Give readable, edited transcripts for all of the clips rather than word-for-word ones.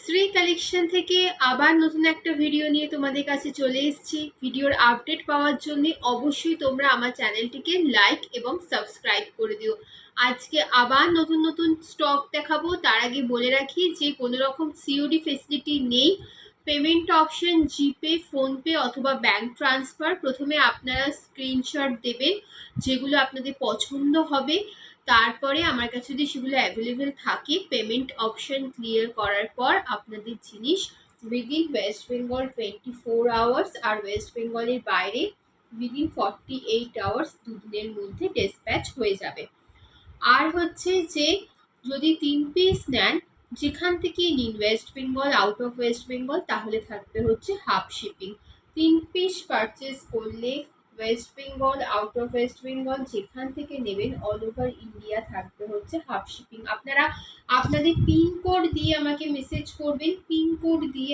Shri collection থেকে আবার নতুন একটা ভিডিও নিয়ে তোমাদের কাছে চলে এসেছি। ভিডিওর আপডেট পাওয়ার জন্য অবশ্যই তোমরা আমার চ্যানেলটিকে লাইক এবং সাবস্ক্রাইব করে দিও। আজকে আবার নতুন নতুন স্টক দেখাবো। তার আগে বলে রাখি যে কোনো রকম সিওডি ফেসিলিটি নেই। পেমেন্ট অপশন জিপে, ফোনপে অথবা ব্যাংক ট্রান্সফার। প্রথমে আপনারা স্ক্রিনশট দেবেন যেগুলো আপনাদের পছন্দ হবে। তারপরে আমার কাছে যদি সেগুলো অ্যাভেলেবেল থাকে, পেমেন্ট অপশন ক্লিয়ার করার পর আপনাদের জিনিস উইদিন ওয়েস্ট বেঙ্গল 24 আওয়ার্স আর ওয়েস্ট বেঙ্গলের বাইরে উইদিন 48 আওয়ার্স দুদিনের মধ্যে ডিসপ্যাচ হয়ে যাবে। আর হচ্ছে যে যদি 3 পিস নেন, যেখান থেকে নিন West Bengal, out of West Bengal, তাহলে থাকবে হচ্ছে হাফ শিপিং। 3 পিস পারচেস করলে West Bengal, out of West Bengal যেখান থেকে নেবেন অল ওভার ইন্ডিয়া থাকবে হচ্ছে হাফ শিপিং। আপনারা আপনাদের পিনকোড দিয়ে আমাকে মেসেজ করবেন, পিনকোড দিয়ে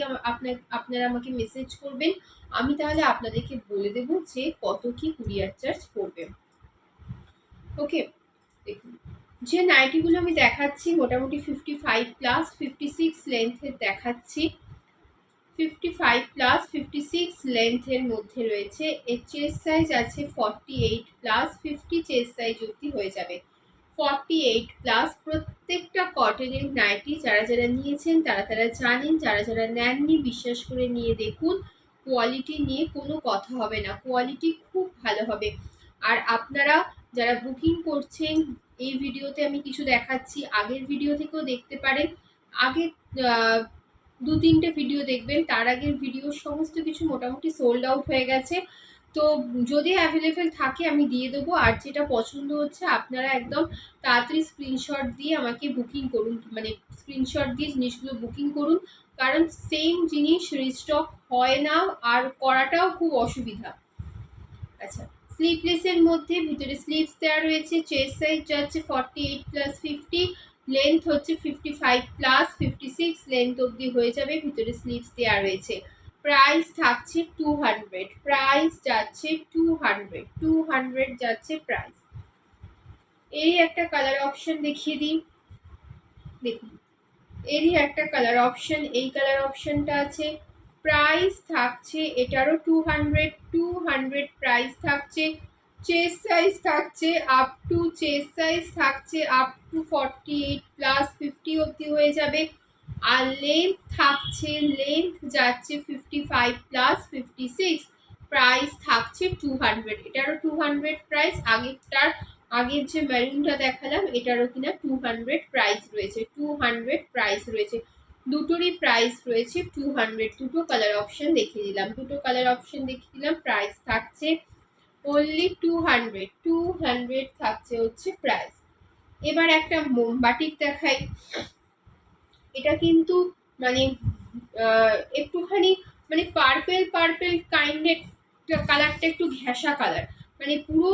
আপনারা আমাকে মেসেজ করবেন। আমি তাহলে আপনাদেরকে বলে দেবো যে কত কি কুরিয়ার চার্জ পড়বে। ওকে, দেখুন যে নাইটিগুলো আমি দেখাচ্ছি মোটামুটি 55+, 56 লেন্থের দেখাচ্ছি। 55+, 56 লেন্থের মধ্যে রয়েছে। এর চেস্ট সাইজ আছে 48+, 50 চেস্ট সাইজ অবধি হয়ে যাবে। 48+, প্রত্যেকটা কটনের নাইটি। যারা যারা নিয়েছেন তারা তারা জানেন, যারা যারা নেননি বিশ্বাস করে নিয়ে দেখুন, কোয়ালিটি নিয়ে কোনো কথা হবে না, কোয়ালিটি খুব ভালো হবে। আর আপনারা যারা বুকিং করছেন, এই ভিডিওতে আমি কিছু দেখাচ্ছি, আগের ভিডিও থেকেও দেখতে পারেন। আগে 2-3টে ভিডিও দেখবেন, তার আগের ভিডিও সমস্ত কিছু মোটামুটি সোল্ড আউট হয়ে গেছে। তো যদি অ্যাভেলেবেল থাকে আমি দিয়ে দেবো। আর যেটা পছন্দ হচ্ছে আপনারা একদম তাড়াতাড়ি স্ক্রিনশট দিয়ে আমাকে বুকিং করুন, মানে স্ক্রিনশট দিয়ে জিনিসগুলো বুকিং করুন, কারণ সেম জিনিস রিস্টক হয় না আর করাটাও খুব অসুবিধা। আচ্ছা, স্লিভলেসের মধ্যে ভিতরে স্লিভস দেওয়া রয়েছে। চেস্ট সাইজ যাচ্ছে 48+50, লেন্থ হচ্ছে 55+, 56 লেন্থ অবধি হয়ে যাবে। ভিতরে স্লিভস দেওয়া রয়েছে। প্রাইস থাকছে 200, প্রাইস যাচ্ছে 200 যাচ্ছে প্রাইস। এরই একটা কালার অপশন দেখিয়ে দিই, দেখুন এরই একটা কালার অপশন, এই কালার অপশনটা আছে। প্রাইস থাকছে এটারও 200 প্রাইস থাকছে। চেস্ট সাইজ থাকছে আপ টু 48+50 অবধি হয়ে যাবে। আর লেন্থ থাকছে, লেন্থ যাচ্ছে 55+, 56, প্রাইস থাকছে 200। এটারও 200 প্রাইস। আগের যে মেরুনটা দেখালাম এটারও কিনা 200 প্রাইস রয়েছে, 200 প্রাইস রয়েছে। দুটোরই প্রাইস রয়েছে 200। দুটো কালার অপশন দেখিয়ে দিলাম, প্রাইস থাকছে অনলি 200 থাকছে হচ্ছে প্রাইস। এবার একটা মোমবাটিক দেখাই। এটা কিন্তু মানে একটুখানি মানে পার্পেল কাইন্ডের কালারটা, একটু ঘেঁষা কালার, মানে পুরো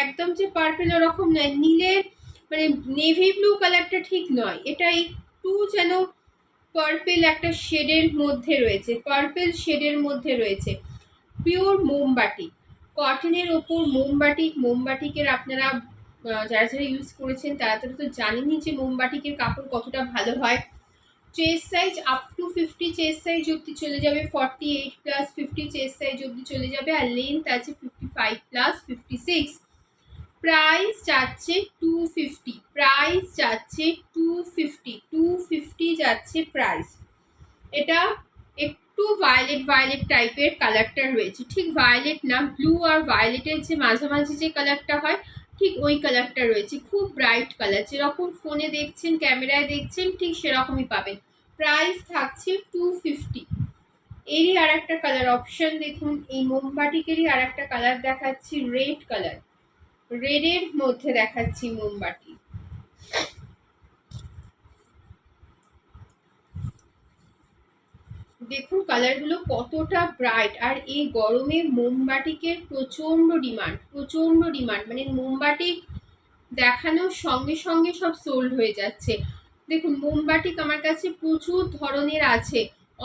একদম যে পার্পেল ওরকম নয়, নীলের মানে নেভি ব্লু কালারটা ঠিক নয়, এটা একটু যেন পার্পেল একটা শেডের মধ্যে রয়েছে, পার্পেল শেডের মধ্যে রয়েছে। পিওর মোমবাটি, কটনের ওপর মোমবাটিকের আপনারা যারা যারা ইউজ করেছেন তারা তারা তো জানেনই যে মোমবাটিকের কাপড় কতটা ভালো হয়। Chest size up to 50 chest size অবধি চলে যাবে, 48+50 চেস্ট সাইজ অবধি চলে যাবে। আর লেন্থ আছে 55+56। প্রাইস যাচ্ছে 250, প্রাইস যাচ্ছে 250 যাচ্ছে প্রাইস। এটা একটু ভায়োলেট টাইপের কালারটা রয়েছে, ঠিক ভায়োলেট না, ব্লু আর ভায়োলেটের যে মাঝামাঝি যে কালারটা হয় ঠিক ওই কালারটা রয়েছে। খুব ব্রাইট কালার, যেরকম ফোনে দেখছেন, ক্যামেরায় দেখছেন ঠিক সেরকমই পাবেন। প্রাইস থাকছে 250। এরই আর একটা কালার অপশন দেখুন, এই মোমবাটিকেরই আর একটা কালার দেখাচ্ছি, রেড কালার, রেডের মধ্যে দেখাচ্ছি মোমবাটি। দেখুন কালারগুলো কতটা ব্রাইট। আর এই গরমে মোমবাটিকের প্রচন্ড ডিমান্ড, মানে মোমবাটিক দেখানোর সঙ্গে সঙ্গে সব সোল্ড হয়ে যাচ্ছে। দেখুন মোমবাটিক আমার কাছে প্রচুর ধরনের আছে,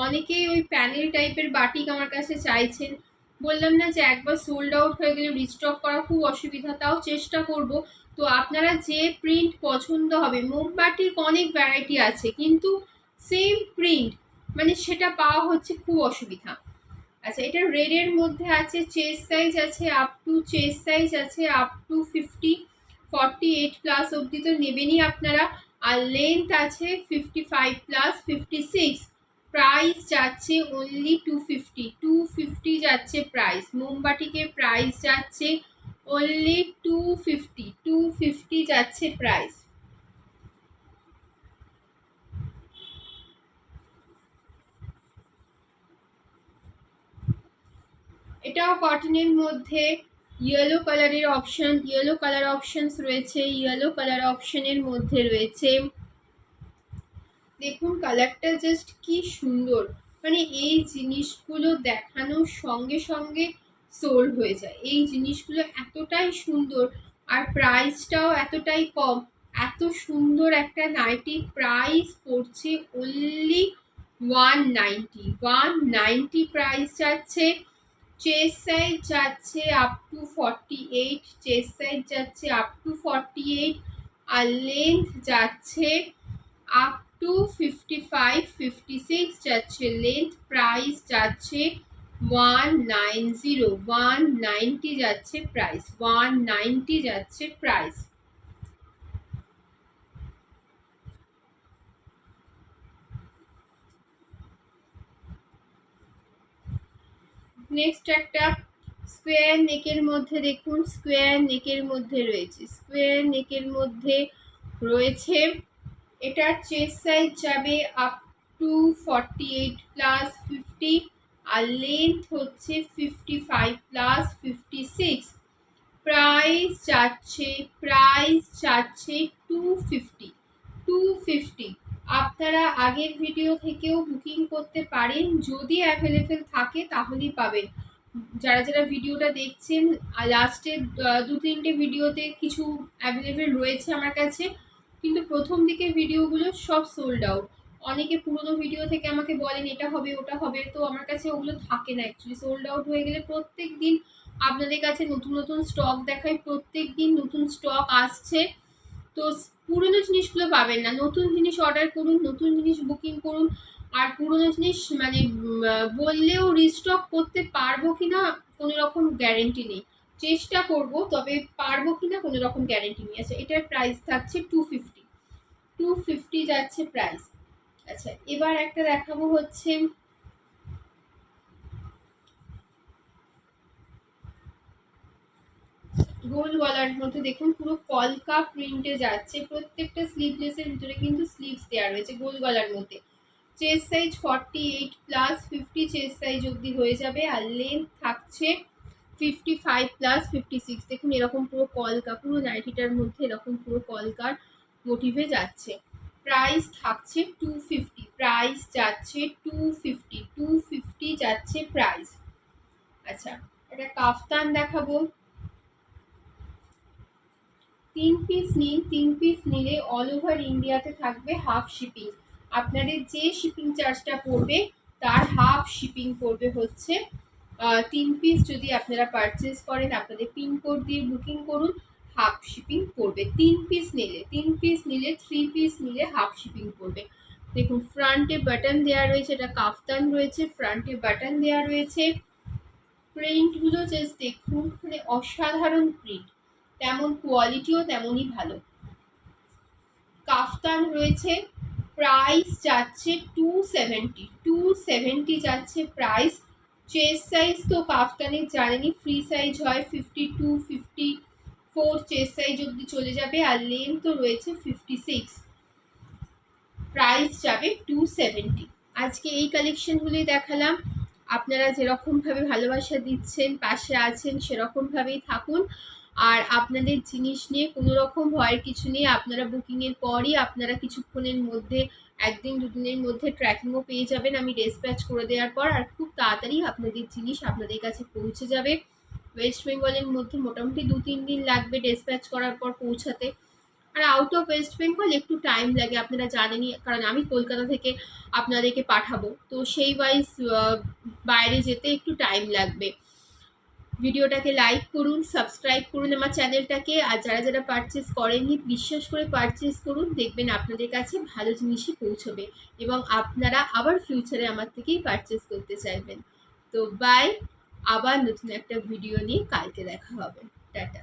অনেকেই ওই প্যানেল টাইপের বাটিক আমার কাছে চাইছেন। বললাম না যে একবার সোল্ড আউট হয়ে গেলে রিস্টক করা খুব অসুবিধা, তাও চেষ্টা করব। তো আপনারা যে প্রিন্ট পছন্দ হবে, মোমবাটিক অনেক ভ্যারাইটি আছে কিন্তু সেম প্রিন্ট মানে সেটা পাওয়া হচ্ছে খুব অসুবিধা। আচ্ছা, এটা রেডের মধ্যে আছে, চেস্ট সাইজ আছে আপ টু, চেস্ট সাইজ আছে আপ টু 48 প্লাস অবধি তো নেবেনই আপনারা। আর লেন্থ আছে 55 প্লাস 56। প্রাইস যাচ্ছে অনলি 250 যাচ্ছে প্রাইস। মোমবাটিকের প্রাইস যাচ্ছে অনলি 250 যাচ্ছে প্রাইস। এটাও কটনের মধ্যে ইয়েলো কালারের অপশন, ইয়েলো কালার অপশনস রয়েছে, ইয়েলো কালার অপশনের মধ্যে রয়েছে। দেখুন কালারটা জাস্ট কি সুন্দর, মানে এই জিনিসগুলো দেখানোর সঙ্গে সঙ্গে সোল্ড হয়ে যায়। এই জিনিসগুলো এতটাই সুন্দর আর প্রাইসটাও এতটাই কম। এত সুন্দর একটা নাইটি প্রাইস পড়ছে অনলি 190 প্রাইস যাচ্ছে। চেস্ট সাইজ যাচ্ছে আপ টু 48, চেস্ট সাইজ যাচ্ছে আপ টু 48, আর লেন্থ যাচ্ছে আপ টু 55-56 যাচ্ছে লেন্থ। প্রাইস যাচ্ছে 190 যাচ্ছে প্রাইস, 190 যাচ্ছে প্রাইস। নেক্সট একটা স্কোয়ার নেকের মধ্যে দেখুন, স্কোয়ার নেকের মধ্যে রয়েছে, স্কোয়ার নেকের মধ্যে রয়েছে। এটার চেস্ট সাইজ যাবে আপ টু 48+50, আর লেন্থ হচ্ছে 55+56। প্রাইস যাচ্ছে 250। আপনারা আগের ভিডিও থেকেও বুকিং করতে পারেন, যদি অ্যাভেলেবেল থাকে তাহলেই পাবেন। যারা যারা ভিডিওটা দেখছেন, লাস্টের 2-3টে ভিডিওতে কিছু অ্যাভেলেবেল রয়েছে আমার কাছে, কিন্তু প্রথম দিকের ভিডিওগুলো সব সোল্ড আউট। অনেকে পুরোনো ভিডিও থেকে আমাকে বলেন এটা হবে ওটা হবে, তো আমার কাছে ওগুলো থাকে না অ্যাকচুয়ালি। সোল্ড আউট হয়ে গেলে প্রত্যেক দিন আপনাদের কাছে নতুন নতুন স্টক দেখাই, প্রত্যেক দিন নতুন স্টক আসছে। তো পুরনো জিনিসগুলো পাবেন না, নতুন জিনিস অর্ডার করুন, নতুন জিনিস বুকিং করুন। আর পুরনো জিনিস মানে বললেও রিস্টক করতে পারবো কিনা কোনো রকম গ্যারেন্টি নেই, চেষ্টা করব, তবে পারবো কিনা কোনো রকম গ্যারেন্টি নেই। আচ্ছা, এটার প্রাইস থাকছে 250 যাচ্ছে প্রাইস। আচ্ছা, এবার একটা দেখাবো হচ্ছে গোল গলার মধ্যে। দেখুন পুরো কলকা প্রিন্টে যাচ্ছে, প্রত্যেকটা স্লিভলেসের ভিতরে কিন্তু স্লিভস দেওয়া রয়েছে গোল গলার মধ্যে। চেস্ট সাইজ 48+50 চেস্ট সাইজ অবধি হয়ে যাবে, আর লেন্থ থাকছে 55+56। দেখুন এরকম পুরো কলকা, পুরো নাইটিটার মধ্যে এরকম পুরো কলকার মোটিভে যাচ্ছে। প্রাইস থাকছে 250, প্রাইস যাচ্ছে 250 যাচ্ছে প্রাইস। আচ্ছা, এটা কাফতান দেখাবো। 3 পিস নিন, 3 পিস নিলে অল ওভার ইন্ডিয়াতে থাকবে হাফ শিপিং। আপনাদের যে শিপিং চার্জটা পড়বে তার হাফ শিপিং পড়বে হচ্ছে 3 পিস যদি আপনারা পারচেস করেন, আপনাদের পিনকোড দিয়ে বুকিং করুন, হাফ শিপিং পড়বে। 3 পিস নিলে 3 পিস নিলে হাফ শিপিং পড়বে। দেখুন ফ্রন্টে বাটন দেওয়া রয়েছে, এটা কাফতান রয়েছে, ফ্রন্টে বাটন দেওয়া রয়েছে। প্রিন্টগুলো জাস্ট দেখুন, মানে অসাধারণ প্রিন্ট, তেমন কোয়ালিটিও তেমনই ভালো। কাফতান রয়েছে, প্রাইস যাচ্ছে 270 যাচ্ছে প্রাইস। চেস্ট সাইজ তো কাফতানের জানেনই ফ্রি সাইজ হয়, 52-54 চেস্ট সাইজ অবধি চলে যাবে, আর লেন্থ তো রয়েছে 56। প্রাইস যাবে 270। আজকে এই কালেকশনগুলোই দেখালাম। আপনারা যেরকমভাবে ভালোবাসা দিচ্ছেন, পাশে আছেন, সেরকমভাবেই থাকুন। আর আপনাদের জিনিস নিয়ে কোনো রকম ভয়ের কিছু নেই। আপনারা বুকিংয়ের পরই আপনারা কিছুক্ষণের মধ্যে, 1-2 দিনের মধ্যে ট্র্যাকিংও পেয়ে যাবেন আমি ডিসপ্যাচ করে দেওয়ার পর, আর খুব তাড়াতাড়ি আপনাদের জিনিস আপনাদের কাছে পৌঁছে যাবে। ওয়েস্ট বেঙ্গলের মধ্যে মোটামুটি 2-3 দিন লাগবে ডিসপ্যাচ করার পর পৌঁছাতে। আর আউট অফ ওয়েস্ট বেঙ্গল একটু টাইম লাগে, আপনারা জানেনই, কারণ আমি কলকাতা থেকে আপনাদেরকে পাঠাবো, তো সেই ওয়াইজ বাইরে যেতে একটু টাইম লাগবে। ভিডিওটাকে লাইক করুন, সাবস্ক্রাইব করুন আমার চ্যানেলটাকে। আর যারা যারা পারচেস করেননি, বিশ্বাস করে পারচেস করুন, দেখবেন আপনাদের কাছে ভালো জিনিসই পৌঁছবে এবং আপনারা আবার ফিউচারে আমার থেকেই পারচেস করতে চাইবেন। তো বাই, আবার নতুন একটা ভিডিও নিয়ে কালকে দেখা হবে। টাটা।